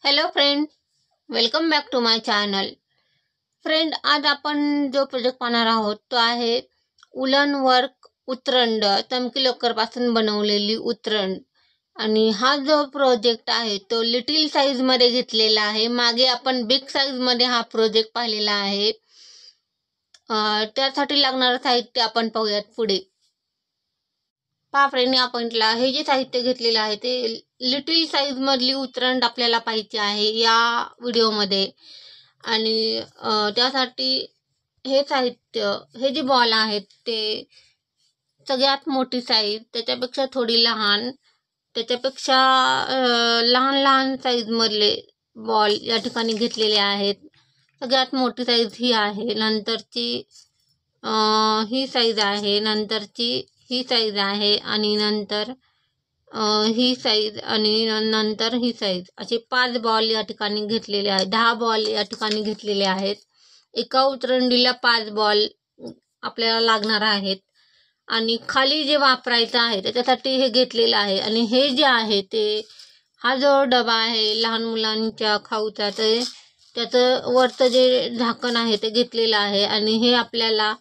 Hello friend, welcome back to my channel. Friend, आज आपण जो प्रोजेक्ट पाहणार आहोत तो आहे उलन वर्क उतरंड, चमकी लोकरपासून बनवलेली उतरंड. आणि हा जो प्रोजेक्ट आहे तो लिटिल साईजमध्ये घेतलेला आहे. मागे आपण बिग साईजमध्ये हा प्रोजेक्ट पाहिलेला आहे. त्यासाठी लागणारं साहित्य आपण पाहूयात पुढे. पहा फ्रेंड, या पॉईंटला हे जे साहित्य घेतलेलं आहे ते लिटिल साईज मधली उतरंड आपल्याला पाहिजे आहे या व्हिडिओमध्ये. आणि त्यासाठी हे साहित्य, हे जे बॉल आहेत ते सगळ्यात मोठी साईज, त्याच्यापेक्षा थोडी लहान, त्याच्यापेक्षा लहान लहान साईज मधले बॉल या ठिकाणी घेतलेले आहेत. सगळ्यात मोठी साईज ही आहे, नंतरची ही साईज आहे, नंतरची ही साईज आहे, आणि नंतर ही साईज, आणि नंतर ही साईज, असे 5 बॉल या ठिकाणी घेतलेले आहेत. 10 बॉल या ठिकाणी घेतलेले आहेत. एका उतरंडीला 5 बॉल आपल्याला लागणार आहेत. आणि खाली जे वापरायचं आहे त्याच्यासाठी हे घेतलेलं आहे. आणि हे जे आहे ते, हा जो डबा आहे लहान मुलांच्या खाऊचा, ते त्याचं वरचं जे झाकण आहे ते घेतलेलं आहे. आणि हे आपल्याला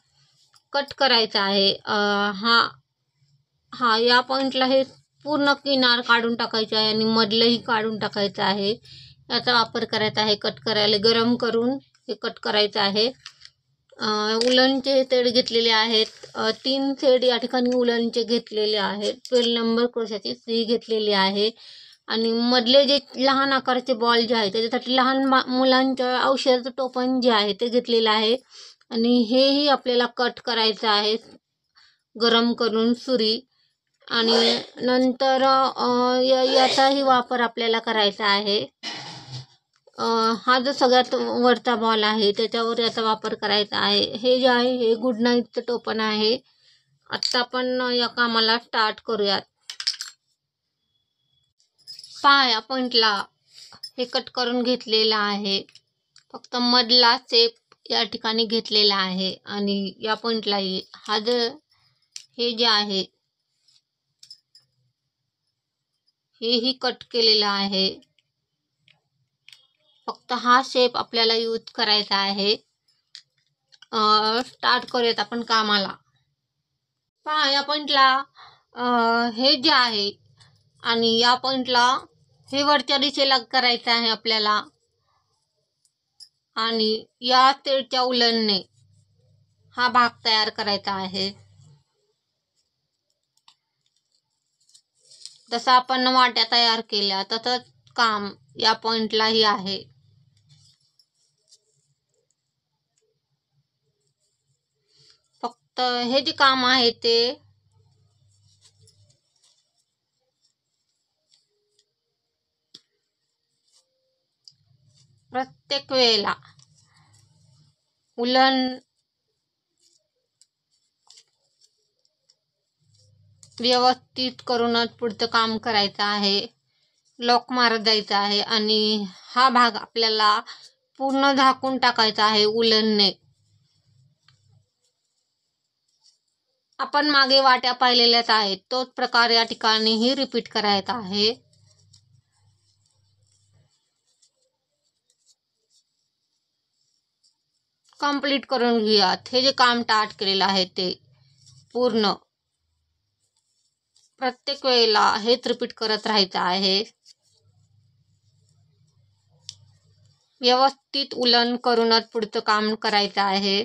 कट करायचं आहे. हा या पॉईंटला हे पूर्ण किनार काढून टाकायचे आहे आणि मधलंही काढून टाकायचं आहे. याचा वापर करायचा आहे कट करायला. गरम करून हे कट करायचं आहे. उलनचे थ्रेड घेतलेले आहेत. 3 थ्रेड या ठिकाणी उलनचे घेतलेले आहेत. 12 नंबर क्रोशाची सुई घेतलेली आहे. आणि मधले जे लहान आकाराचे बॉल जे आहे त्याच्यासाठी लहान मुलांच्या औषधाचं टोपण जे आहे ते घेतलेलं आहे. आणि हेही आपल्याला कट करायचं आहे गरम करून सुरी. आणि नंतर याचाही वापर आपल्याला करायचा आहे. हा जो सगळ्यात वरचा बॉल आहे त्याच्यावर याचा वापर करायचा आहे. हे जे आहे हे गुड नाईटचं टोपण आहे. आत्ता आपण या कामाला स्टार्ट करूयात. पहा, या पॉईंटला हे कट करून घेतलेलं आहे. फक्त मधला शेप या ठिकाणी घेतलेला आहे. आणि या पॉईंटलाही हा जो हे जे आहे हेही कट केलेलं आहे. फक्त हा शेप आपल्याला यूज करायचा आहे. स्टार्ट करूयात आपण कामाला. पहा, या पॉईंटला हे जे आहे आणि या पॉईंटला हे वरच्या दिशेला करायचं आहे आपल्याला. आणि या थ्रेडच्या उलनने हा भाग तयार करायचा आहे. जसं आपण वाट्या तयार केल्या तसंच काम या पॉईंटलाही आहे. फक्त हे जे काम आहे ते प्रत्येक वेळेला उलन व्यवस्थित करूनच पुढचं काम करायचं आहे. लॉक मारत जायचं आहे. आणि हा भाग आपल्याला पूर्ण झाकून टाकायचा आहे उलनने. आपण मागे वाट्या पाहिलेल्याच आहेत, तोच प्रकार या ठिकाणीही रिपीट करायचा आहे. कंप्लीट करून घेऊयात. हे जे काम स्टार्ट केलेलं आहे ते पूर्ण प्रत्येक वेळेला हेच रिपीट करत राहायचं आहे. व्यवस्थित उलन करूनच पुढचं काम करायचं आहे.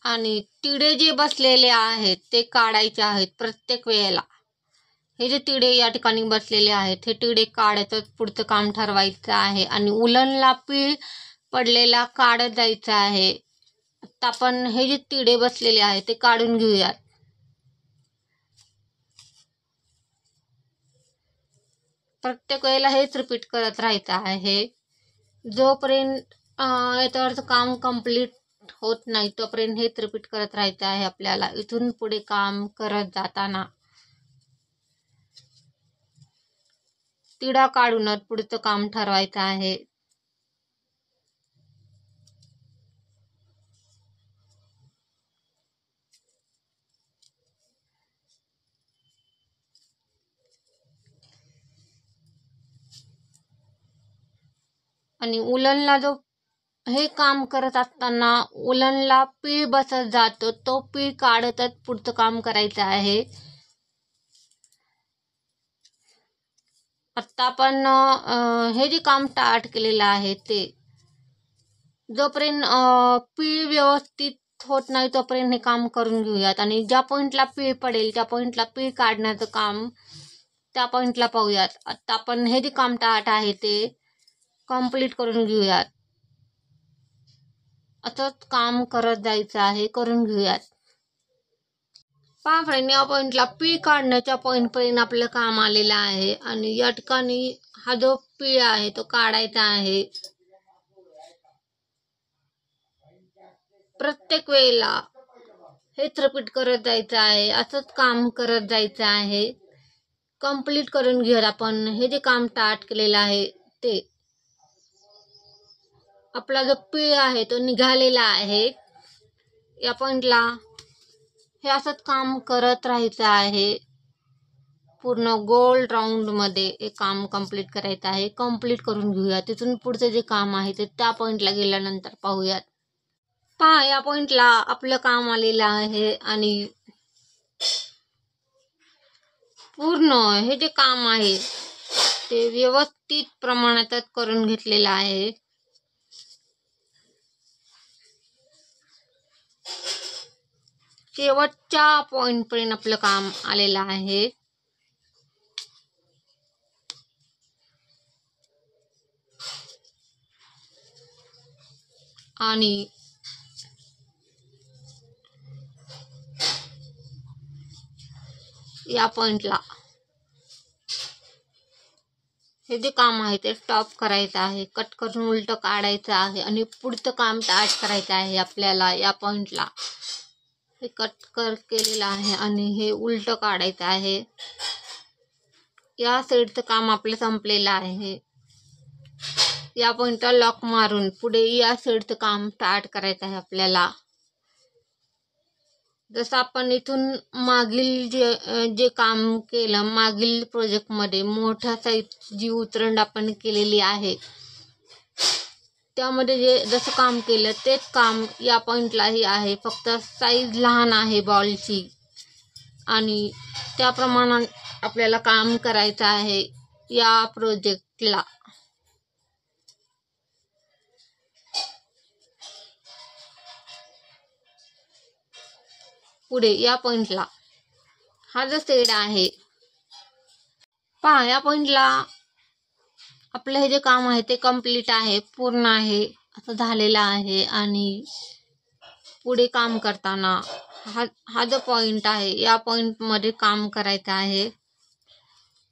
आणि तिडे जे बसलेले आहेत ते काढायचे आहेत प्रत्येक वेळेला. हे जे तिडे या ठिकाणी बसलेले आहेत हे तिडे काढायचं पुढचं काम ठरवायचं आहे. आणि उलनला पीळ पडलेला काढत जायचं आहे. आता आपण हे जे तिडे बसलेले आहेत ते काढून घेऊयात. प्रत्येक वेळेला हेच रिपीट करत राहायचं आहे. जोपर्यंत याच्यावरचं काम कंप्लीट होत नाही तोपर्यंत हेच रिपीट करत राहायचं आहे आपल्याला. इथून पुढे काम करत जाताना तिडा काढूनच पुढचं काम ठरवायचं आहे. आणि उलनला जो हे काम करत असताना उलनला पीळ बसत जातो, तो पीळ काढतच पुढचं काम करायचं आहे. आता आपण हे जे काम स्टार्ट केलेलं आहे ते जोपर्यंत पीळ व्यवस्थित होत नाही तोपर्यंत हे काम करून घेऊयात. आणि ज्या पॉईंटला पीळ पडेल त्या पॉईंटला पीळ काढण्याचं काम त्या पॉईंटला पाहूयात. आता आपण हे जे काम स्टार्ट आहे ते कंप्लीट करून घेऊयात. असंच काम करत जायचं आहे, करून घेऊयात. पहा फ्रेंड, या पॉईंटला पीळ काढण्याच्या पॉईंटपर्यंत आपलं काम आलेलं आहे आणि या ठिकाणी हा जो पीळ आहे तो काढायचा आहे. प्रत्येक वेळेला हेच रिपीट करत जायचं आहे, असंच काम करत जायचं आहे. कंप्लीट करून घेऊयात आपण हे जे काम स्टार्ट केलेलं आहे ते. आपला जो पीळ आहे तो निघालेला आहे. या पॉईंटला हे असंच काम करत राहायचं आहे. पूर्ण गोल राऊंड मध्ये हे काम कंप्लीट करायचं आहे. कंप्लीट करून घेऊया. तिथून पुढचं जे काम आहे ते त्या पॉईंटला गेल्यानंतर पाहूयात. पहा, या पॉईंटला आपलं काम आलेलं आहे आणि पूर्ण हे जे काम आहे ते व्यवस्थित प्रमाणातच करून घेतलेलं आहे. शेवटच्या पॉईंटपर्यंत आपलं काम आलेलं आहे. आणि या पॉईंटला हे जे काम आहे ते स्टॉप करायचं आहे, कट करून उलट काढायचं आहे आणि पुढचं काम स्टार्ट करायचं आहे. आपल्याला या पॉईंटला हे केलेलं आहे आणि हे उलट काढायचं आहे. या साईडचं काम आपलं संपलेलं आहे. या पॉईंटला लॉक मारून पुढे या साईडचं काम स्टार्ट करायचं आहे आपल्याला. जसं आपण इथून मागील जे काम केलं, मागील प्रोजेक्टमध्ये मोठ्या साईज जी उतरंड आपण केलेली आहे त्यामध्ये जसं काम केलं तेच काम या पॉईंटलाही आहे. फक्त साईज लहान आहे बॉलची आणि त्याप्रमाणे आपल्याला काम करायचं आहे या प्रोजेक्टला. पुढे या पॉईंटला हा जो सेड आहे, पहा या पॉईंटला आपलं हे जे काम आहे ते कंप्लीट आहे, पूर्ण आहे, असं झालेलं आहे. आणि पुढे काम करताना हा जो पॉईंट आहे या पॉईंटमध्ये काम करायचं आहे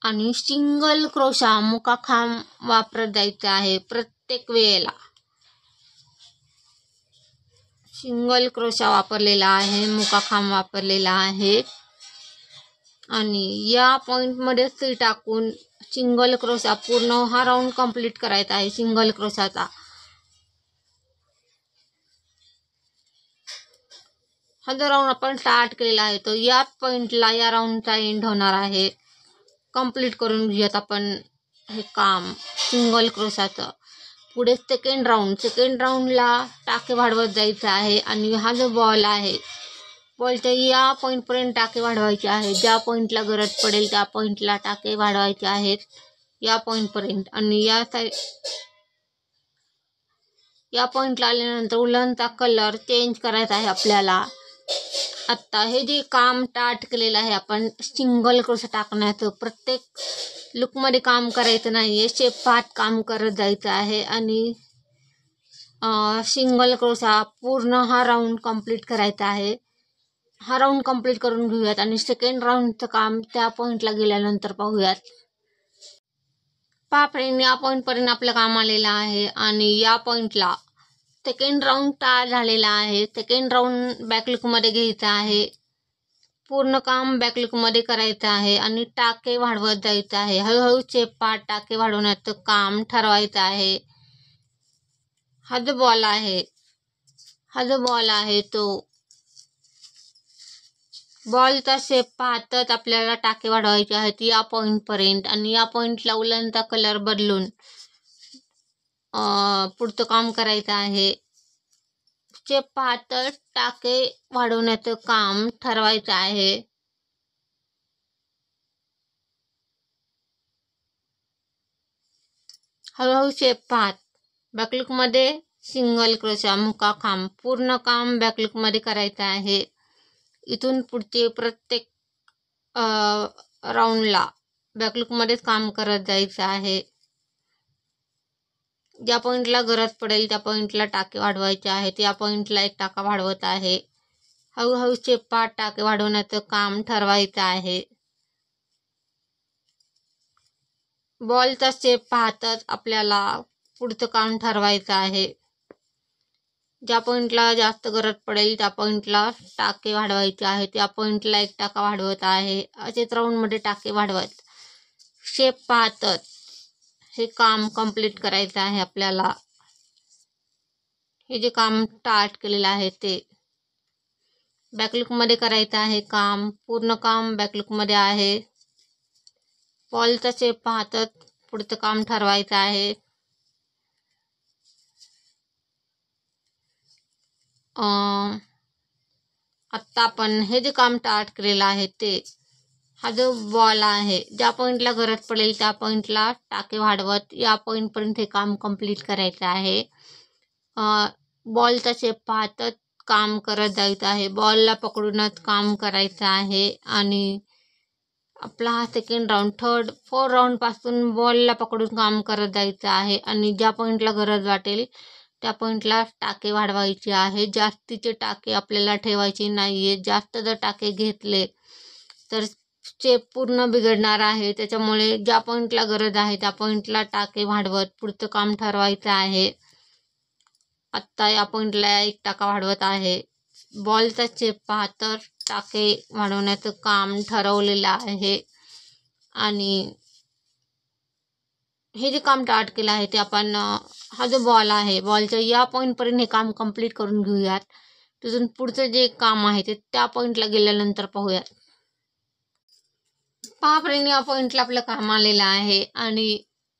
आणि सिंगल क्रोशा मुकाखांब वापरत जायचं आहे. प्रत्येक वेळेला सिंगल क्रोशा वापरलेला आहे, मुकाखांब वापरलेला आहे. आणि या पॉईंटमध्ये सुई टाकून सिंगल क्रोशा पूर्ण हा राऊंड कंप्लीट करायचा आहे सिंगल क्रोशाचा. हा जो राऊंड आपण स्टार्ट केलेला आहे तो याच पॉईंटला या राऊंडचा एंड होणार आहे. कंप्लीट करून घेऊयात आपण हे काम सिंगल क्रोशाचं. पुढे सेकंड राऊंडला टाके वाढवत जायचं आहे आणि हा जो बॉल आहे बॉलच्या या पॉईंटपर्यंत टाके वाढवायचे आहे. ज्या पॉईंटला गरज पडेल त्या पॉईंटला टाके वाढवायचे आहेत या पॉईंटपर्यंत. आणि या पॉईंटला आल्यानंतर उलनचा कलर चेंज करायचा आहे आपल्याला. आत्ता हे जे काम स्टार्ट केलेलं आहे आपण सिंगल क्रोशा टाकण्याचं, प्रत्येक लुकमध्ये काम करायचं नाही आहे, शेप पाहत काम करत जायचं आहे. आणि सिंगल क्रोशा पूर्ण हा राऊंड कंप्लीट करायचा आहे. हा राऊंड कंप्लीट करून घेऊयात आणि सेकंड राऊंडचं काम त्या पॉईंटला गेल्यानंतर पाहूयात. पहा फ्रेंड, या पॉईंटपर्यंत आपलं काम आलेलं आहे आणि या पॉईंटला सेकंड राऊंड स्टार्ट झालेला आहे. सेकंड राऊंड बॅकलुकमध्ये घ्यायचा आहे. पूर्ण काम बॅकलुकमध्ये करायचं आहे आणि टाके वाढवत जायचं आहे. हळूहळू शेप पाहत टाके वाढवण्याचं काम ठरवायचं आहे. हा जो बॉल आहे तो बॉलचा शेप पाहतच आपल्याला टाके वाढवायचे आहेत या पॉईंटपर्यंत. आणि या पॉईंटला उलनचा कलर बदलून पुढचं काम करायचं आहे. स्टेप 5 तर टाके वाढवण्याचं काम ठरवायचं आहे. हळूहळू स्टेप 5 बॅकलूकमध्ये सिंगल क्रोशा मुकाखांब पूर्ण काम बॅकलूकमध्ये करायचं आहे. इथून पुढचे प्रत्येक राऊंडला बॅकलूकमध्येच काम करत जायचं आहे. ज्या पॉईंटला गरज पडेल त्या पॉईंटला टाके वाढवायचे आहेत. या पॉईंटला एक टाका वाढवत आहे. हळूहळू स्टेप 5 टाके वाढवण्याचं काम ठरवायचं आहे. बॉलचा स्टेप पाहताच आपल्याला पुढचं काम ठरवायचं आहे. ज्या पॉईंटला जास्त गरज पडेल त्या पॉईंटला टाके वाढवायचे आहेत. या पॉईंटला एक टाका वाढवत आहे. असेच राऊंडमध्ये टाके वाढवत स्टेप पाहतच हे काम कंप्लीट करायचं आहे आपल्याला. हे जे काम स्टार्ट केलेलं आहे ते बॅकलूकमध्ये करायचं आहे. काम पूर्ण काम बॅकलूकमध्ये आहे. बॉलचा शेप पाहतच पुढचं काम ठरवायचं आहे. आत्ता आपण हे जे काम स्टार्ट केलेलं आहे ते हा जो बॉल आहे ज्या पॉईंटला गरज पडेल त्या पॉईंटला टाके वाढवत या पॉईंटपर्यंत हे काम कंप्लीट करायचं आहे. बॉलचा शेप पाहतच काम करत जायचं आहे. बॉलला पकडूनच काम करायचं आहे. आणि आपला हा सेकंड राऊंड फोर्थ राऊंडपासून बॉलला पकडून काम करत जायचं आहे. आणि ज्या पॉईंटला गरज वाटेल त्या पॉईंटला टाके वाढवायचे आहे. जास्तीचे टाके आपल्याला ठेवायचे नाही आहे. जास्त जर टाके घेतले तर स्टेप पूर्ण बिघडणार आहे. त्याच्यामुळे ज्या पॉईंटला गरज आहे त्या पॉईंटला टाके वाढवत पुढचं काम ठरवायचं आहे. आत्ता या पॉईंटला एक टाका वाढवत आहे. बॉलचा स्टेप पाहता टाके वाढवण्याचं काम ठरवलेलं आहे. आणि हे जे काम स्टार्ट केलं आहे ते आपण हा जो बॉल आहे बॉलच्या या पॉईंटपर्यंत हे काम कंप्लीट करून घेऊयात. तिथून पुढचं जे काम आहे ते त्या पॉईंटला गेल्यानंतर पाहूयात. पहा फ्रेंड, या पॉईंटला आपलं काम आलेलं आहे. आणि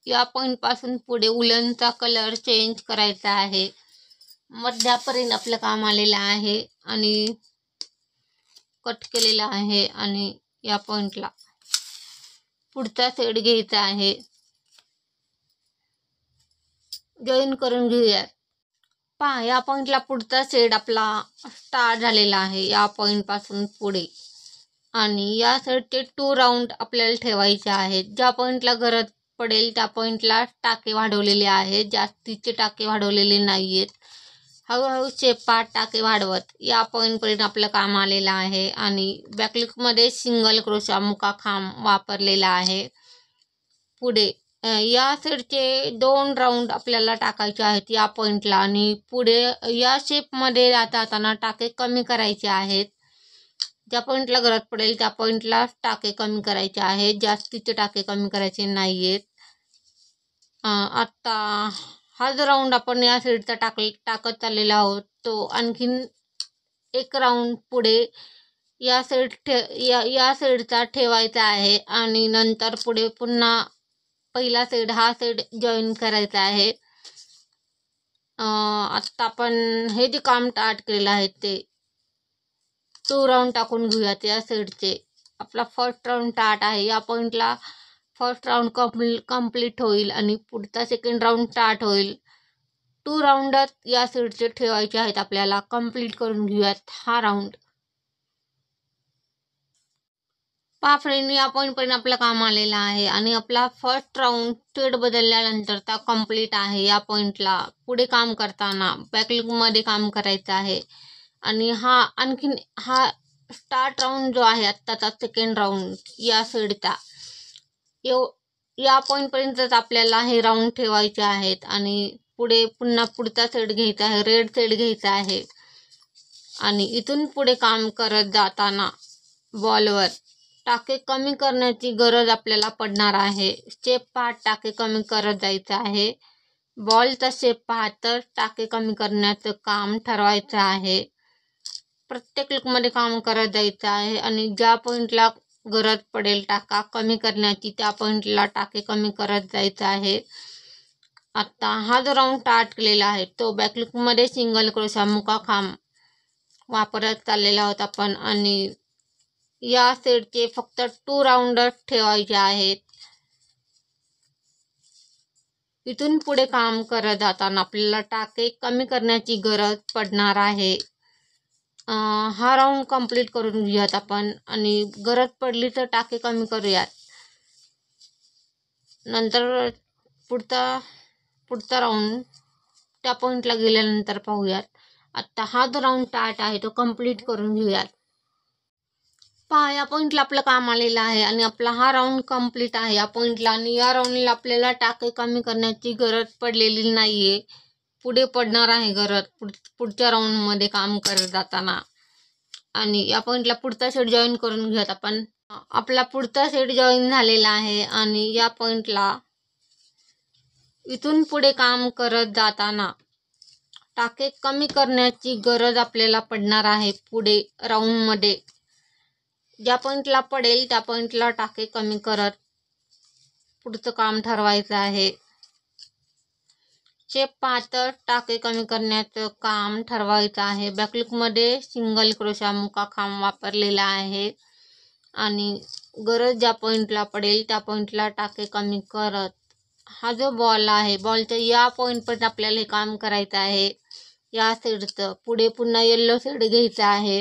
या पॉईंटपासून पुढे उलनचा कलर चेंज करायचा आहे. मध्यापर्यंत आपलं काम आलेलं आहे आणि कट केलेलं आहे. आणि या पॉईंटला पुढचा सेट घ्यायचा आहे. जॉईन करून घेऊयात. पहा, या पॉईंटला पुढचा सेट आपला स्टार्ट झालेला आहे या पॉईंटपासून पुढे. आणि या सेटचे 2 राऊंड आपल्याला ठेवायचे आहेत. ज्या पॉईंटला गरज पडेल त्या पॉईंटला टाके वाढवलेले आहेत. जास्तीचे टाके वाढवलेले नाही आहेत. हळूहळू स्टेप 5 टाके वाढवत या पॉईंटपर्यंत आपलं काम आलेलं आहे. आणि बॅकलूकमध्ये सिंगल क्रोशा मुकाखांब वापरलेला आहे. पुढे या सेटचे 2 राऊंड आपल्याला टाकायचे आहेत या पॉईंटला. आणि पुढे या शेपमध्ये जाताना टाके कमी करायचे आहेत. ज्या पॉईंटला गरज पडेल त्या पॉईंटला टाके कमी करायचे आहेत. जास्तीचे टाके कमी करायचे नाही आहेत. आत्ता हा जो राऊंड आपण या सेटचा टाकत चाललेला आहोत तो आणखीन एक राऊंड पुढे या सेटचा ठेवायचा आहे. आणि नंतर पुढे पुन्हा पहिला सेट हा सेट जॉईन करायचा आहे. आत्ता आपण हे जे काम स्टार्ट केलेलं आहे ते 2 राऊंड टाकून घेऊयात या सेटचे. आपला फर्स्ट राऊंड स्टार्ट आहे. या पॉईंटला फर्स्ट राऊंड कंप्लीट होईल आणि पुढचा सेकंड राऊंड स्टार्ट होईल. 2 राऊंडच या सेटचे ठेवायचे आहेत आपल्याला. कंप्लीट करून घेऊयात हा राऊंड. पहा फ्रेंड, या पॉईंटपर्यंत आपलं काम आलेलं आहे. आणि आपला फर्स्ट राऊंड सेट बदलल्यानंतर त्या कंप्लीट आहे. या पॉईंटला पुढे काम करताना बॅकलूकमध्ये काम करायचं आहे. आणि आणखीन हा स्टार्ट राऊंड जो आहे आत्ताचा सेकंड राऊंड या सेटचा या पॉईंटपर्यंतच आपल्याला हे राऊंड ठेवायचे आहेत. आणि पुढे पुन्हा पुढचा सेट घ्यायचा आहे. रेड सेट घ्यायचा आहे. आणि इथून पुढे काम करत जाताना बॉलवर टाके कमी करण्याची गरज आपल्याला पडणार आहे. स्टेप 5 टाके कमी करत जायचं आहे. बॉलचा शेप पाहतर टाके कमी करण्याचं काम ठरवायचं आहे. प्रत्येक लुकमध्ये काम करत जायचं आहे. आणि ज्या पॉईंटला गरज पडेल टाका कमी करण्याची त्या पॉईंटला टाके कमी करत जायचं आहे. आता हा जो राऊंड टार्ट केलेला आहे तो बॅकलूकमध्ये सिंगल क्रोशा मुका खांब वापरत चाललेला होता आपण, आणि या सेटचे फक्त 2 राऊंडच ठेवायचे आहेत. इथून पुढे काम करत जाताना आपल्याला टाके कमी करण्याची गरज पडणार आहे. हा राऊंड कंप्लीट करून घेऊयात आपण, आणि गरज पडली तर टाके कमी करूयात. नंतर पुढचा राऊंड त्या पॉईंटला गेल्यानंतर पाहूयात. आता हा जो राऊंड टार्ट आहे तो कंप्लीट करून घेऊयात. पहा, या पॉईंटला आपलं काम आलेलं आहे आणि आपला हा राऊंड कंप्लीट आहे या पॉईंटला, आणि या राऊंडला आपल्याला टाके कमी करण्याची गरज पडलेली नाहीये. पुढे पडणार आहे गरज पुढच्या राऊंडमध्ये काम करत जाताना. आणि या पॉईंटला पुढचा सेट जॉईन करून घेऊयात आपण. आपला पुढचा सेट जॉईन झालेला आहे, आणि या पॉईंटला इथून पुढे काम करत जाताना टाके कमी करण्याची गरज आपल्याला पडणार आहे. पुढे राऊंडमध्ये ज्या पॉईंटला पडेल त्या पॉईंटला टाके कमी करत पुढचं काम ठरवायचं आहे. शेप पातळ टाके कमी करण्याचं काम ठरवायचं आहे. बॅकलूकमध्ये सिंगल क्रोशा मुका खांब वापरलेला आहे, आणि गरज ज्या पॉईंटला पडेल त्या पॉईंटला टाके कमी करत हा जो बॉल आहे, बॉलच्या या पॉईंटपर्यंत आपल्याला हे काम करायचं आहे. या सेटचं पुढे पुन्हा येल्लो सेट घ्यायचा आहे.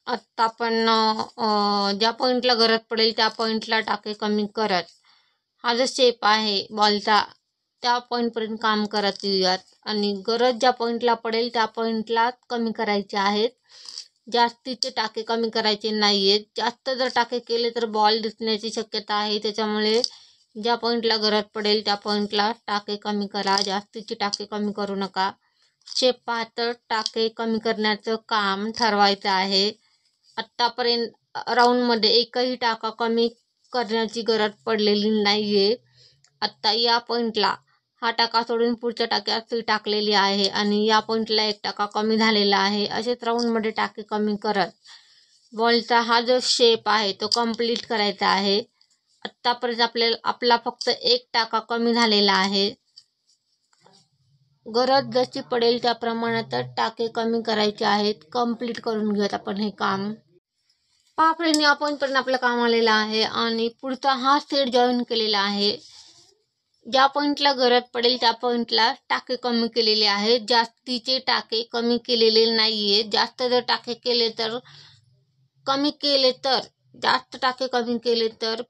आत्ता आपण ज्या पॉईंटला गरज पडेल त्या पॉईंटला टाके कमी करत हा जो शेप आहे बॉलचा त्या पॉईंटपर्यंत काम करत येऊयात, आणि गरज ज्या पॉईंटला पडेल त्या पॉईंटला कमी करायचे आहेत. जास्तीचे टाके कमी करायचे नाही आहेत. जास्त जर टाके केले तर बॉल दिसण्याची शक्यता आहे. त्याच्यामुळे ज्या पॉईंटला गरज पडेल त्या पॉईंटला टाके कमी करा. जास्तीचे टाके कमी करू नका. शेप पातळ टाके कमी करण्याचं काम ठरवायचं आहे. आत्तापर्यंत राऊंडमध्ये एकही टाका कमी करण्याची गरज पडलेली नाही आहे. आत्ता या पॉईंटला हा टाका सोडून पुढच्या टाक्यात सुई टाकलेली आहे, आणि या पॉईंटला 1 टाका कमी झालेला आहे. असेच राऊंडमध्ये टाके कमी करत बॉलचा हा जो शेप आहे तो कंप्लीट करायचा आहे. आत्तापर्यंत आपला फक्त 1 टाका कमी झालेला आहे. गरज जशी पडेल त्या प्रमाणात टाके कमी करायचे आहेत. कंप्लीट करून घेऊयात आपण हे काम. पहा फ्रेंड, या पॉईंटपर्यंत आपलं काम आलेलं आहे, आणि पुढचा हा सेट जॉईन केलेला आहे. ज्या पॉईंटला गरज पडेल त्या पॉईंटला टाके कमी केलेले आहेत. जास्तीचे टाके कमी केलेले नाही आहेत. जास्त जर टाके केले तर जास्त टाके कमी केले तर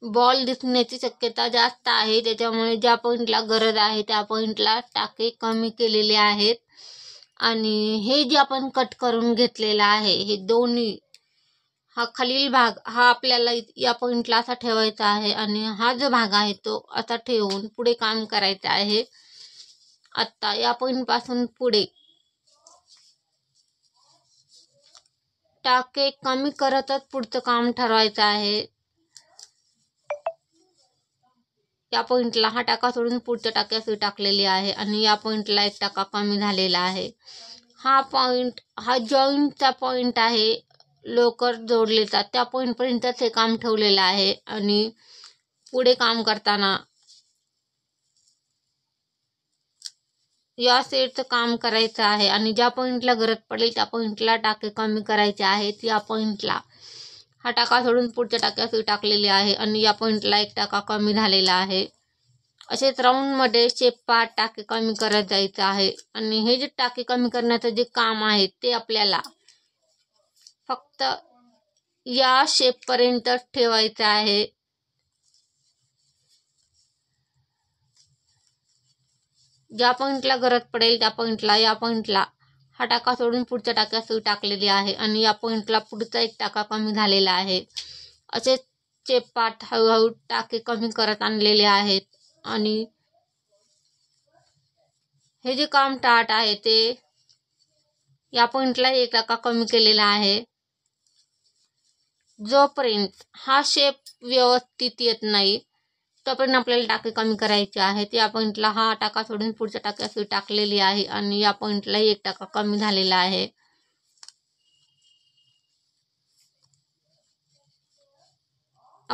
बॉल दिसण्याची शक्यता जास्त आहे. त्याच्यामुळे ज्या पॉईंटला गरज आहे त्या पॉईंटला टाके कमी केलेले आहेत. आणि हे जे आपण कट करून घेतलेला आहे, हे दोन्ही हा खालील भाग हा आपल्याला या पॉईंटला असा ठेवायचा आहे, आणि हा जो भाग आहे तो असा ठेवून पुढे काम करायचं आहे. आता या पॉईंटपासून पुढे टाके कमी करतच पुढचं काम ठरवायचं आहे. या पॉईंटला हा टाका सोडून पुढच्या टाक्यात सुई टाकलेली आहे, आणि या पॉईंटला 1 टाका कमी झालेला आहे. हा पॉईंट हा जॉईंटचा पॉईंट आहे. लोकर जोडले जातात त्या पॉईंटपर्यंतच हे काम ठेवलेलं आहे, आणि पुढे काम करताना या सेटचं काम करायचं आहे. आणि ज्या पॉईंटला गरज पडेल त्या पॉईंटला टाके कमी करायचे आहेत. या पॉईंटला हा टाका सोडून पुढच्या टाक्यात सुई टाकलेली आहे, आणि या पॉईंटला 1 टाका कमी झालेला आहे. असेच राऊंडमध्ये शेप पार्ट टाके कमी करत जायचं आहे. आणि हे जे टाके कमी करण्याचं जे काम आहे ते आपल्याला फक्त या शेपपर्यंत ठेवायचं आहे. ज्या पॉईंटला गरज पडेल त्या पॉईंटला या पॉईंटला हा टाका सोडून पुढच्या टाक्यात सुई टाकलेली आहे, आणि या पॉईंटला पुढचा 1 टाका कमी झालेला आहे. असे शेप पार्ट हळूहळू टाके कमी करत आणलेले आहेत. आणि हे जे काम टाट आहे ते या पॉईंटला 1 टाका कमी केलेला आहे. जोपर्यंत हा शेप व्यवस्थित येत नाही तोपर्यंत आपल्याला टाके कमी करायचे आहेत. या पॉईंटला हा टाका सोडून पुढच्या टाक्यात सुई टाकलेली आहे, आणि या पॉईंटला 1 टाका कमी झालेला आहे.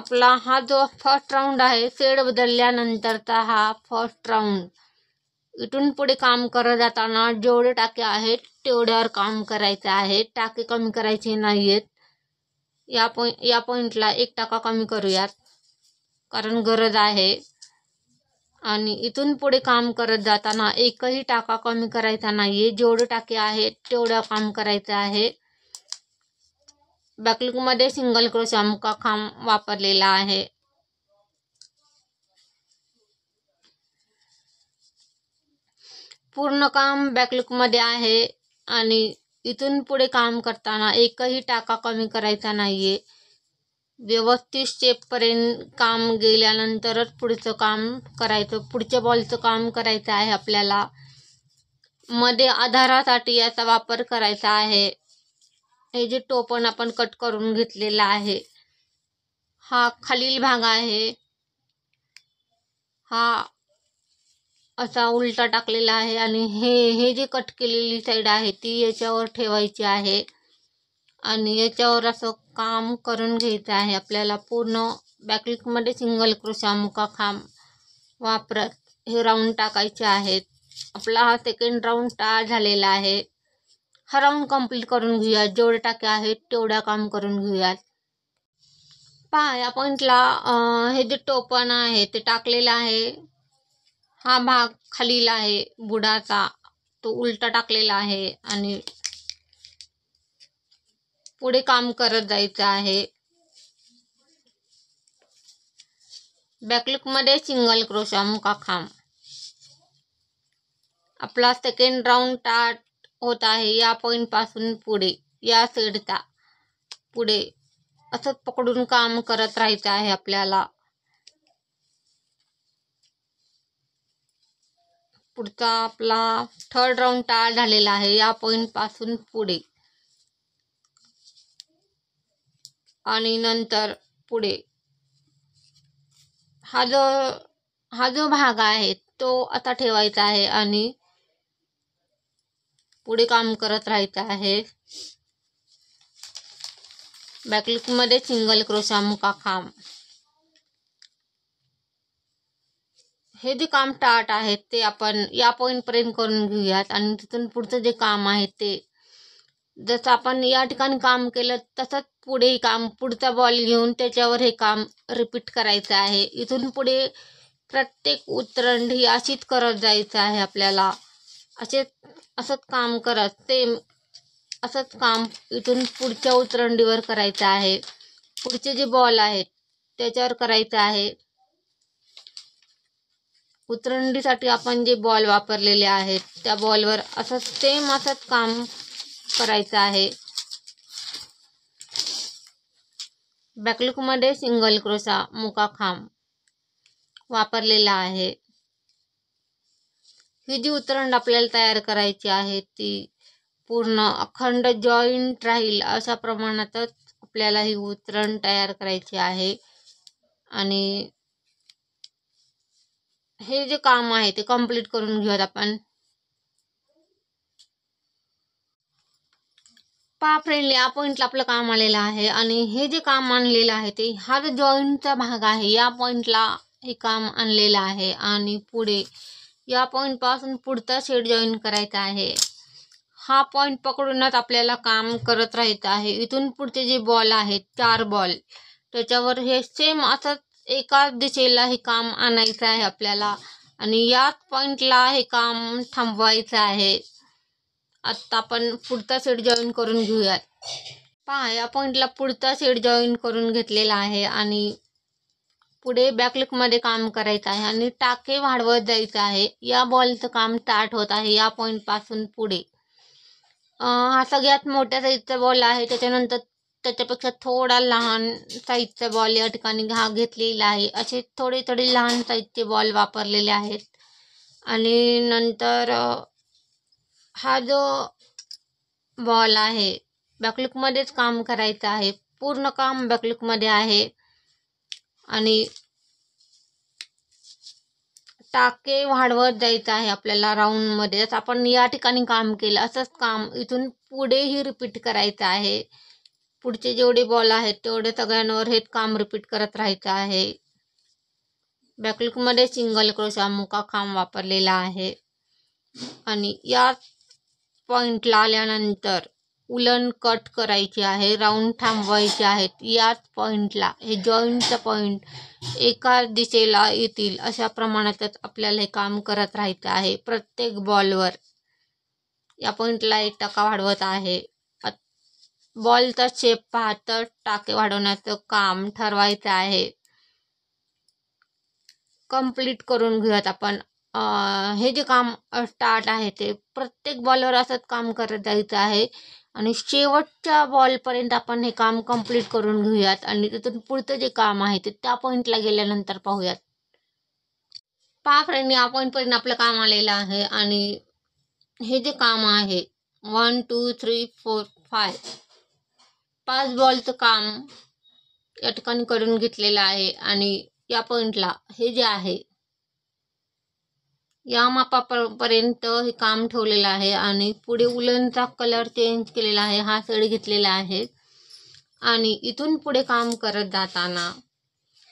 आपला हा जो फर्स्ट राऊंड आहे, शेड बदलल्यानंतरचा हा फर्स्ट राऊंड. इथून पुढे काम करत जाताना जेवढे टाके आहेत तेवढ्यावर काम करायचं आहे, टाके कमी करायचे नाही आहेत. या पॉईंटला 1 टाका कमी करूयात, कारण गरज आहे. आणि इथून पुढे काम करत जाताना एकही टाका कमी करायचा नाहीये, जेवढे टाके आहेत तेवढं काम करायचं आहे. बॅकलूकमध्ये सिंगल क्रोशा मुका खांब वापरलेला आहे. पूर्ण काम बॅकलूकमध्ये आहे आणि इथून पुढे काम करताना एकही टाका कमी करायचा नाहीये. व्यवस्थित स्टेपपर्यंत काम गेल्यानंतरच पुढचं काम करायचं, पुढच्या बॉलचं काम करायचं आहे आपल्याला. मध्ये आधारासाठी याचा वापर करायचा आहे. हे जे टोपण आपण कट करून घेतलेला आहे, हा खालील भाग आहे. हा असा उलटा टाकलेला आहे आणि हे जे कट केलेली साईड आहे ती याच्यावर ठेवायची आहे आणि याच्यावर असं काम करून घ्यायचं आहे आपल्याला. पूर्ण बॅकलूकमध्ये सिंगल क्रोशा मुका खांब वापरत हे राऊंड टाकायचे आहेत. आपला हा सेकंड राऊंड तयार झालेला आहे. हा राऊंड कंप्लीट करून घेऊयात. जेवढे टाके आहेत तेवढा काम करून घेऊयात. पहा, या पॉईंटला हे जे टोपण आहे ते टाकलेलं आहे. हा भाग खालील आहे बुडाचा, तो उलटा टाकलेला आहे आणि पुढे काम करत जायचं आहे. बॅकलूकमध्ये सिंगल क्रोशा मुका खांब. आपला सेकंड राऊंड स्टार्ट होत आहे. या पॉईंट पासून पुढे, या साईडचा पुढे असंच पकडून काम करत राहायचं आहे आपल्याला. पुढचा आपला थर्ड राऊंड तयार झालेला आहे. या पॉईंट पासून पुढे आणि नंतर पुढे हा जो भाग आहे तो आता ठेवायचा आहे आणि पुढे काम करत राहायचं आहे. बॅकलूकमध्ये सिंगल क्रोशा मुका खांब. हे जे काम स्टार्ट आहे ते आपण या पॉईंट पर्यंत करून घेऊयात आणि तिथून पुढचं जे काम आहे ते जसं आपण या ठिकाणी काम केलं तसंच पुढे काम, पुढचा बॉल घेऊन त्याच्यावर हे काम रिपीट करायचं आहे. इथून पुढे प्रत्येक उतरंड ही अशीच करत जायचं आहे आपल्याला. असंच काम करत सेम असंच काम इथून पुढच्या उतरंडीवर करायचं आहे. पुढचे जे बॉल आहेत त्याच्यावर करायचं आहे. उतरंडीसाठी आपण जे बॉल वापरलेले आहेत त्या बॉलवर असंच सेम असंच काम करायचं आहे. बॅकलूकमध्ये सिंगल क्रोशा मुका खांब वापरलेला आहे. ही जी उतरंड आपल्याला तयार करायची आहे ती पूर्ण अखंड जॉईंट राहील अशा प्रमाणातच आपल्याला ही उतरंड तयार करायची आहे. आणि हे जे काम आहे ते कंप्लीट करून घेऊयात आपण. पहा फ्रेंडली, या पॉईंटला आपलं काम आलेलं आहे आणि हे जे काम आणलेलं आहे ते हा जो जॉईंटचा भाग आहे या पॉईंटला हे काम आणलेलं आहे आणि पुढे या पॉईंट पासून पुढचा शेड जॉईन करायचा आहे. हा पॉईंट पकडूनच आपल्याला काम करत राहायचं आहे. इथून पुढचे जे बॉल आहेत 4 बॉल त्याच्यावर हे सेम असंच एकाच दिशेला हे काम आणायचं आहे आपल्याला आणि याच पॉईंटला हे काम थांबवायचं आहे. आता आपण पुढचा सेट जॉईन करून घेऊयात. पहा, या पॉईंटला पुढचा सेट जॉईन करून घेतलेला आहे आणि पुढे बॅकलूकमध्ये काम करायचं आहे आणि टाके वाढवत जायचं आहे. या बॉलचं काम स्टार्ट होत आहे या पॉईंट पासून पुढे. हा सगळ्यात मोठ्या साईजचा बॉल आहे. त्याच्यानंतर त्याच्यापेक्षा थोडा लहान साईजचा बॉल या ठिकाणी घेतलेला आहे. असे थोडे थोडे लहान साईजचे बॉल वापरलेले आहेत आणि नंतर हा जो बॉल आहे बॅकलूकमध्येच काम करायचं आहे. पूर्ण काम बॅकलूकमध्ये आहे आणि टाके वाढवत जायचं आहे आपल्याला राऊंडमध्ये. आपण या ठिकाणी काम केलं असंच काम इथून पुढेही रिपीट करायचं आहे. पुढचे जेवढे बॉल आहेत तेवढे सगळ्यांवर हेच काम रिपीट करत राहायचं आहे. बॅकलूकमध्ये सिंगल क्रोशा मुका खांब वापरलेला आहे आणि या पॉइंटला आल्यानंतर उलन कट करायची आहे, राऊंड थांबवायचे आहेत. याच पॉइंटला हे जॉईंटचा पॉइंट एका दिशेला येतील अशा प्रमाणातच आपल्याला हे काम करत राहायचं आहे. प्रत्येक बॉलवर या पॉइंटला 1 टाका वाढवत आहे. बॉलचा शेप पाहत टाके वाढवण्याचं काम ठरवायचं आहे. कंप्लीट करून घेऊयात आपण. हे जे काम स्टार्ट आहे ते प्रत्येक बॉलवर असंच काम करत जायचं आहे आणि शेवटच्या बॉलपर्यंत आपण हे काम कंप्लीट करून घेऊयात आणि तिथून पुढचं जे काम आहे ते त्या पॉईंटला गेल्यानंतर पाहूयात. पहा फ्रेंड, या पॉईंटपर्यंत आपलं काम आलेलं आहे आणि हे जे काम आहे 1 2 3 4 5 बॉलचं काम या ठिकाणी करून घेतलेलं आहे आणि या पॉइंटला हे जे आहे या मापापर्यंत हे काम ठेवलेलं आहे आणि पुढे उलनचा कलर चेंज केलेला आहे, हा शेड घेतलेला आहे आणि इथून पुढे काम करत जाताना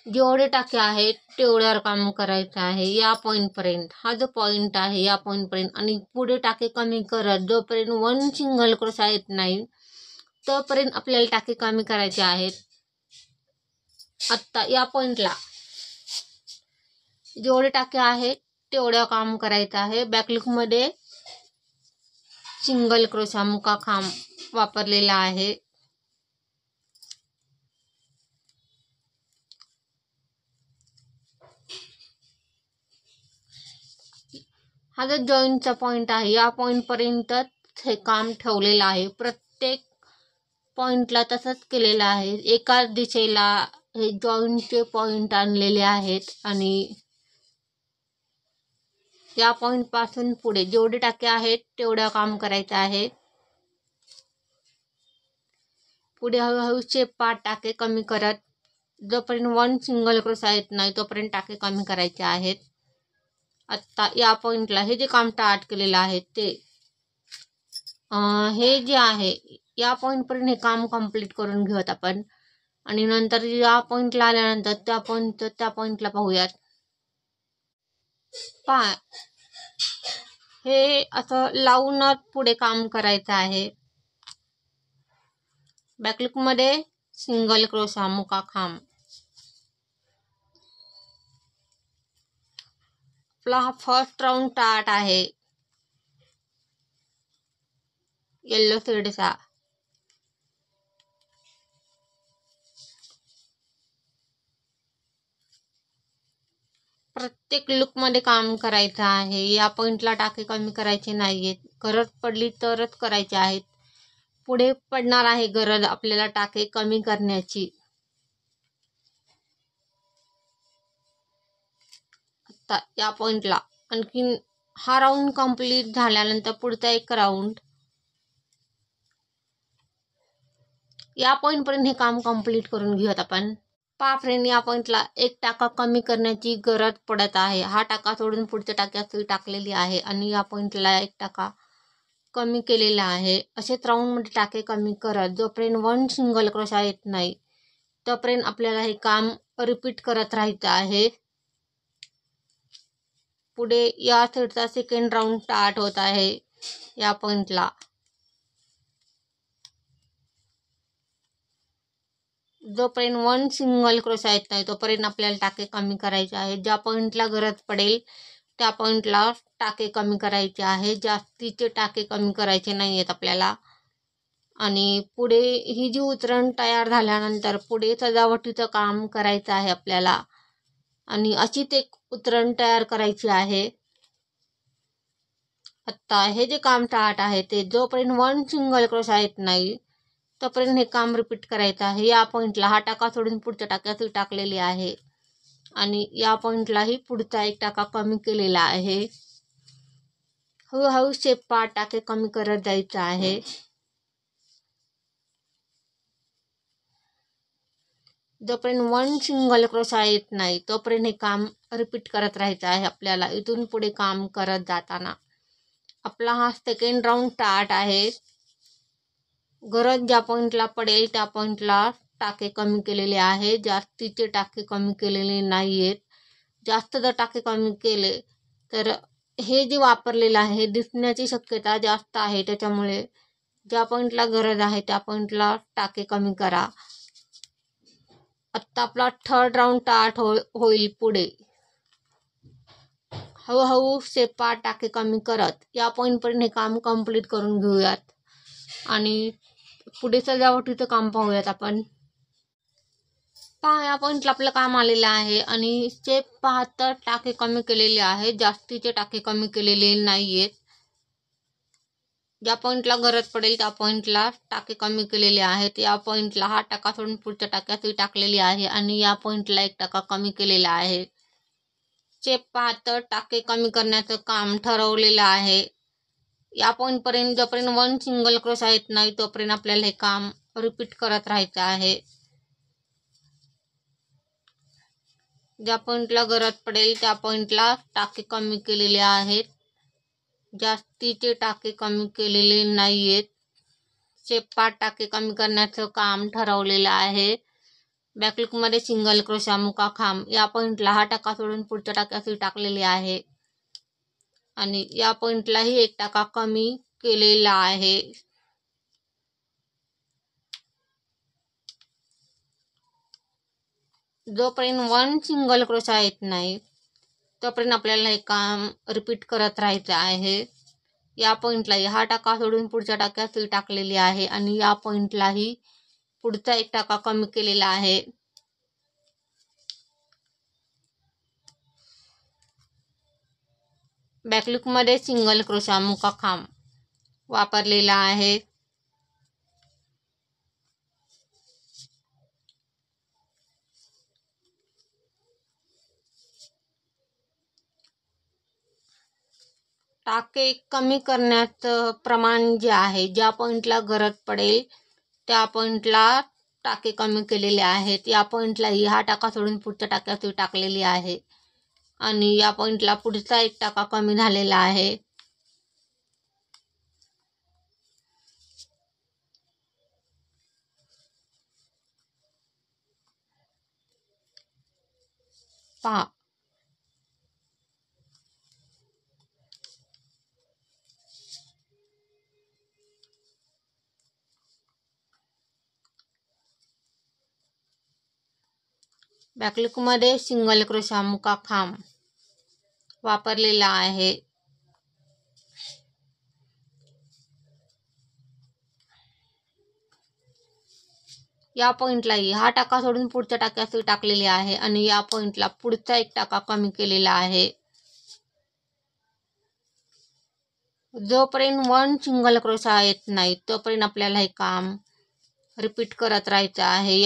जेवढे टाके आहेत तेवढ्यावर काम करायचं आहे. या पॉईंटपर्यंत, हा जो पॉईंट आहे या पॉईंटपर्यंत आणि पुढे टाके कमी करत जोपर्यंत 1 सिंगल क्रोशा येत नाही तोपर्यंत आपल्याला टाके कमी करायचे आहेत. आत्ता या पॉइंटला जेवढे टाके आहेत तेवढं काम करायचं आहे. बॅकलूकमध्ये सिंगल क्रोशा मुका खांब वापरलेला आहे. हा जो जॉईंटचा पॉइंट आहे या पॉइंटपर्यंतच हे काम ठेवलेलं आहे. प्रत्येक पॉइंटला तसंच केलेलं आहे. एकाच दिशेला हे जॉईंटचे पॉइंट आणलेले आहेत आणि या पॉइंटपासून पुढे जेवढे टाके आहेत तेवढं काम करायचं आहे. पुढे हळूहळू शेप पार्ट टाके कमी करत जोपर्यंत 1 सिंगल क्रोशा येत नाही तोपर्यंत टाके कमी करायचे आहेत. आत्ता या पॉइंटला हे जे काम स्टार्ट केलेलं आहे ते हे जे आहे या पॉइंटपर्यंत हे काम कंप्लीट करून घेऊयात आपण आणि नंतर या पॉइंटला आल्यानंतर त्या पॉइंटला पाहूयात. पहा, हे असं लावूनच पुढे काम करायचं आहे. बॅकलूकमध्ये सिंगल क्रोशा मुका खांब. आपला हा फर्स्ट राऊंड स्टार्ट आहे येल्लो शेडचा. प्रत्येक लुकमध्ये काम करायचं आहे. या पॉइंटला टाके कमी करायचे नाहीयेत, गरज पडली तरच करायचे आहेत. पुढे पडणार आहे गरज आपल्याला टाके कमी करण्याची. आता या पॉइंटला आणखीन हा राऊंड कंप्लीट झाल्यानंतर पुढचा एक राऊंड या पॉइंटपर्यंत हे काम कंप्लीट करून घेऊयात आपण. पहा फ्रेंड, या पॉइंटला 1 टाका कमी करण्याची गरज पडत आहे. हा टाका सोडून पुढच्या टाक्यात सुई टाकलेली आहे आणि या पॉइंटला 1 टाका कमी केलेला आहे. असेच राऊंडमध्ये टाके कमी करत जोपर्यंत 1 सिंगल क्रोशा येत नाही तोपर्यंत आपल्याला हे काम रिपीट करत राहायचं आहे. पुढे या साईडचा सेकंड राऊंड स्टार्ट होत आहे. या पॉइंटला जोपर्यंत 1 सिंगल क्रोशा येत नाही तोपर्यंत आपल्याला टाके कमी करायचे आहे. ज्या पॉइंटला गरज पडेल त्या पॉइंटला टाके कमी करायचे आहे. जास्तीचे टाके कमी करायचे नाही आहेत आपल्याला. आणि पुढे ही जी उतरण तयार झाल्यानंतर पुढे सजावटीचं काम करायचं आहे आपल्याला आणि अशीच एक उतरण तयार करायची आहे. आत्ता हे जे काम स्टार्ट आहे ते जोपर्यंत 1 सिंगल क्रोशा येत नाही तोपर्यंत हे काम रिपीट करायचं आहे. या पॉइंटला हा टाका सोडून पुढच्या टाक्यात टाकलेली आहे आणि या पॉइंटलाही पुढचा 1 टाका कमी केलेला आहे. हळूहळू शेप पार्ट टाके कमी करत जायचं आहे. जोपर्यंत 1 सिंगल क्रोशा येत नाही तोपर्यंत हे काम रिपीट करत राहायचं आहे आपल्याला. इथून पुढे काम करत जाताना आपला हा सेकंड राऊंड स्टार्ट आहे. गरज ज्या पॉईंटला पडेल त्या पॉईंटला टाके कमी केलेले आहे, जास्तीचे टाके कमी केलेले नाही आहेत. जास्त जर टाके कमी केले तर हे जे वापरलेलं आहे दिसण्याची शक्यता जास्त आहे. त्याच्यामुळे ज्या पॉईंटला गरज आहे त्या पॉईंटला टाके कमी करा. आत्ता आपला थर्ड राऊंड स्टार्ट होईल. पुढे हळूहळू शेपा टाके कमी करत या पॉईंटपर्यंत हे काम कंप्लीट करून घेऊयात आणि पुढे सजावटीचं काम पाहूयात आपण. पहा, या पॉईंटला आपलं काम आलेलं आहे आणि शेप पहा तर टाके कमी केलेले आहेत, जास्तीचे टाके कमी केलेले नाही आहेत. ज्या पॉईंटला गरज पडेल त्या पॉईंटला टाके कमी केलेले आहेत. या पॉईंटला हा टाका सोडून पुढच्या टाक्यात टाकलेली आहे आणि या पॉईंटला 1 टाका कमी केलेला आहे. शेप पहा तर टाके कमी करण्याचं काम ठरवलेलं आहे. या पॉईंटपर्यंत जोपर्यंत 1 सिंगल क्रोशा येत नाही तोपर्यंत आपल्याला हे काम रिपीट करत राहायचं आहे. ज्या पॉईंटला गरज पडेल त्या पॉईंटला टाके कमी केलेले आहेत, जास्तीचे टाके कमी केलेले नाही आहेत. शेप टाके कमी करण्याचं काम ठरवलेलं आहे. बॅकलूकमध्ये सिंगल क्रोशा मुका खांब या पॉईंटला हा टाका सोडून पुढच्या टाक्यात टाकलेली आहे आणि या पॉईंटलाही 1 टाका कमी केलेला आहे. जोपर्यंत 1 सिंगल क्रोशा येत नाही तोपर्यंत आपल्याला हे काम रिपीट करत राहायचं आहे. या पॉईंटलाही हा टाका सोडून पुढच्या टाक्यात टाकलेली आहे आणि या पॉईंटलाही पुढचा 1 टाका कमी केलेला आहे. बॅकलूकमध्ये सिंगल क्रोशा मुका खांब वापरलेला आहे. टाके कमी करण्याचं प्रमाण जे आहे, ज्या पॉईंटला गरज पडेल त्या पॉईंटला टाके कमी केलेले आहेत. या पॉईंटलाही हा टाका सोडून पुढच्या टाक्यात टाकलेली आहे आणि या पॉईंटला पुढचा 1 टाका कमी झालेला आहे. पहा, बॅकलूकमध्ये सिंगल क्रोशा मुका खांब वापरलेला आहे. या पॉईंटलाही हा टाका सोडून पुढच्या टाक्यात टाकलेली आहे आणि या पॉईंटला पुढचा 1 टाका कमी केलेला आहे. जोपर्यंत 1 सिंगल क्रोशा येत नाही तोपर्यंत आपल्याला हे काम रिपीट करत राहायचं आहे.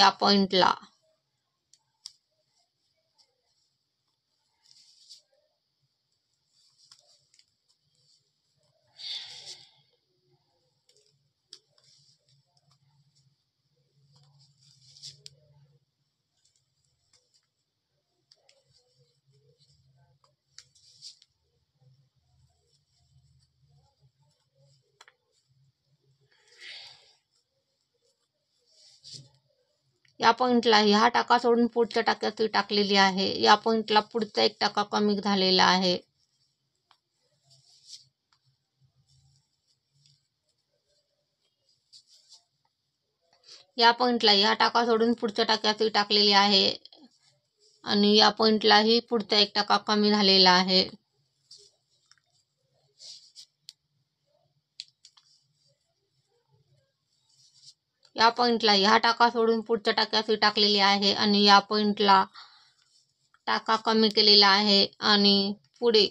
या पॉईंटला हा टाका सोडून पुढच्या टाक्यात टाकलेली आहे. या पॉईंटला पुढचा 1 टाका कमी झालेला आहे. या पॉईंटलाही हा टाका सोडून पुढच्या टाक्यात टाकलेली आहे आणि या पॉईंटलाही पुढचा 1 टाका कमी झालेला आहे. या पॉईंटलाही हा टाका सोडून पुढच्या टाक्यात टाकलेली आहे आणि या पॉईंटला टाका कमी केलेला आहे आणि पुढे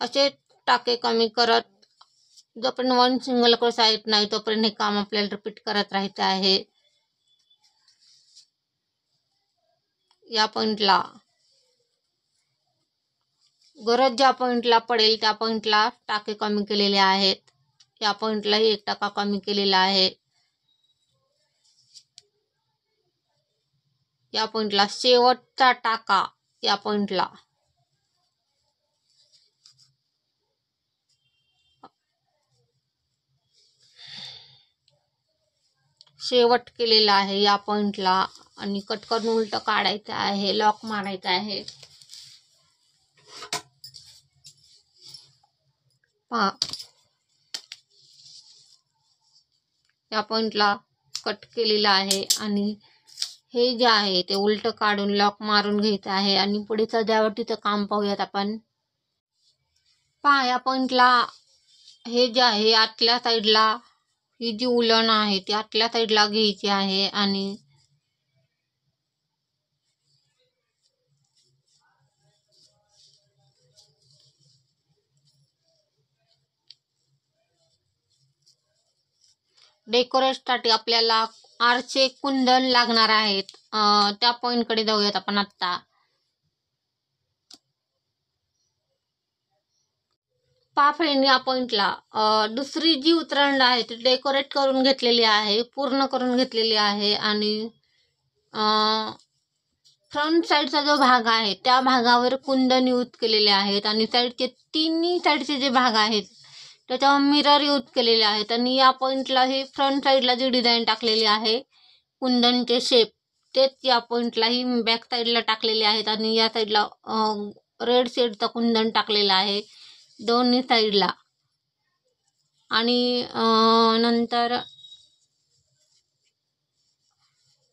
असे टाके कमी करत जोपर्यंत 1 सिंगल क्रोशा येत नाही तोपर्यंत हे काम आपल्याला रिपीट करत राहायचं आहे. या पॉईंटला गरज ज्या पॉईंटला पडेल त्या पॉईंटला टाके कमी केलेले आहेत. या पॉईंटलाही 1 टाका कमी केलेला आहे. या पॉईंटला शेवटचा टाका या पॉईंटला शेवट केलेला आहे या पॉइंटला आणि कट करून उलट काढायचं आहे, लॉक मारायचा आहे। पहा या पॉइंटला कट केलेला आहे आणि हे जे आहे ते उलट काढून लॉक मारून घ्यायचं आहे आणि पुढे सजावटीचं काम पाहूयात आपण। पहा या पॉइंटला हे जे आहे आतल्या साईडला ही जी उलण आहे ती आतल्या साईडला घ्यायची आहे आणि डेकोरेटसाठी आपल्याला आरचे कुंदन लागणार आहेत, त्या पॉइंटकडे जाऊयात आपण आत्ता। पहा फ्रेंड या पॉइंटला दुसरी जी उतरंड आहे ती डेकोरेट करून घेतलेली आहे, पूर्ण करून घेतलेली आहे आणि फ्रंट साईडचा जो भाग आहे त्या भागावर कुंदन यूज केलेले आहेत आणि साईडचे तिन्ही साईडचे जे भाग आहेत त्याच्यावर मिरर यूज केलेले आहेत आणि या पॉइंटला ही फ्रंट साईडला जी डिझाईन टाकलेली आहे कुंदनचे शेप तेच या पॉइंटला ही बॅक साईडला टाकलेले आहेत आणि या साईडला रेड शेडचा कुंदन टाकलेला आहे दोन्ही साईडला। आणि नंतर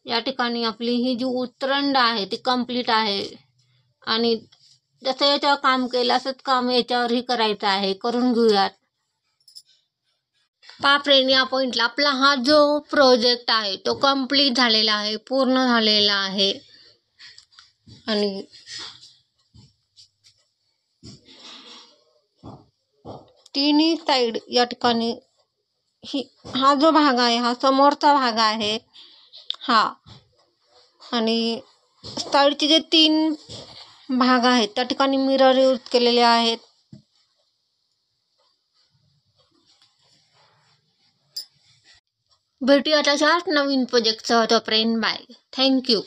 या ठिकाणी आपली ही जी उतरंड आहे ती कंप्लीट आहे आणि जसं याच्यावर काम केलं असंच काम याच्यावरही करायचं आहे, करून घेऊयात। पहा फ्रेंड या पॉइंटला आपला हा जो प्रोजेक्ट आहे तो कंप्लीट झालेला आहे, पूर्ण झालेला आहे आणि तिन्ही साईड या ठिकाणी हा जो भाग आहे हा समोरचा भाग आहे हा आणि साईडचे जे तीन भाग आहेत त्या ठिकाणी मिरर यूज केलेले आहेत। भेटूया अशाच नवीन प्रोजेक्टसह, तोपर्यंत बाय, थँक्यू।